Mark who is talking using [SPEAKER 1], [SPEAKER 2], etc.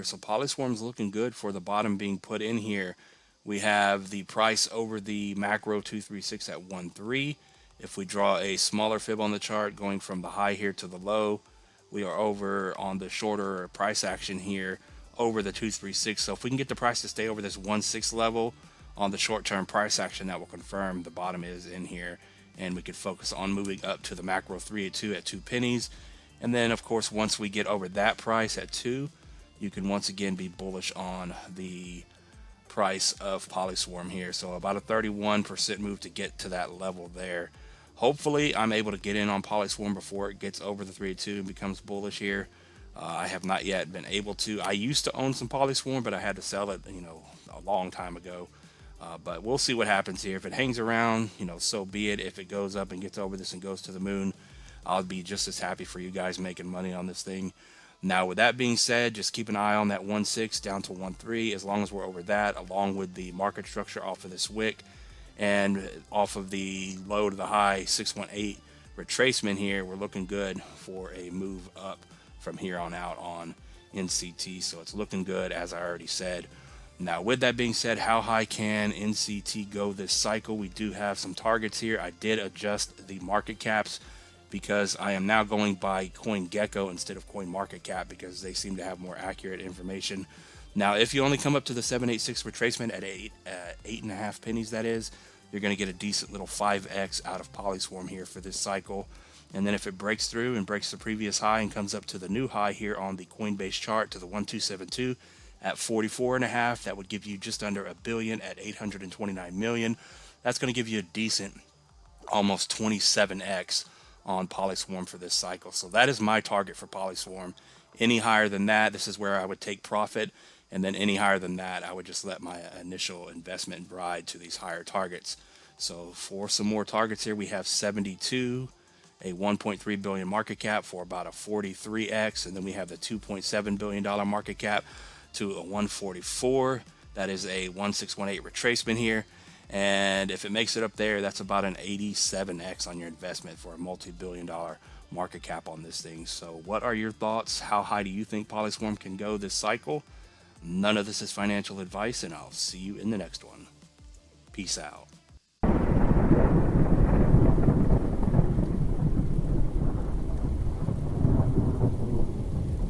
[SPEAKER 1] here. So Polyswarm's looking good for the bottom being put in here. We have the price over the macro 236 at 1.3. If we draw a smaller fib on the chart going from the high here to the low, we are over on the shorter price action here over the 236. So if we can get the price to stay over this 1.6 level on the short-term price action, that will confirm the bottom is in here, and we could focus on moving up to the macro 382 at 2 pennies. And then of course, once we get over that price at 2, you can once again be bullish on the price of Polyswarm here. So about a 31% move to get to that level there. Hopefully I'm able to get in on Polyswarm before it gets over the 382 and becomes bullish here. I have not yet been able to. I used to own some Polyswarm, but I had to sell it, a long time ago. But we'll see what happens here. If it hangs around, so be it. If it goes up and gets over this and goes to the moon, I'll be just as happy for you guys making money on this thing. Now, with that being said, just keep an eye on that 1.6 down to 1.3. As long as we're over that, along with the market structure off of this wick and off of the low to the high 618 retracement here, we're looking good for a move up from here on out on NCT. So it's looking good, as I already said. Now, with that being said, how high can NCT go this cycle? We do have some targets here. I did adjust the market caps because I am now going by CoinGecko instead of CoinMarketCap because they seem to have more accurate information. Now, if you only come up to the 786 retracement at 8.5 pennies, that is, you're going to get a decent little 5x out of Polyswarm here for this cycle. And then if it breaks through and breaks the previous high and comes up to the new high here on the Coinbase chart to the 1272 at 44.5, that would give you just under a billion at 829 million. That's going to give you a decent almost 27x on Polyswarm for this cycle. So that is my target for Polyswarm. Any higher than that, this is where I would take profit, and then any higher than that, I would just let my initial investment ride to these higher targets. So for some more targets here, we have 72, a 1.3 billion market cap for about a 43x, and then we have the $2.7 billion market cap to a 144. That is a 1618 retracement here. And if it makes it up there, that's about an 87x on your investment for a multi-billion-dollar market cap on this thing. So what are your thoughts? How high do you think Polyswarm can go this cycle? None of this is financial advice, and I'll see you in the next one. Peace out.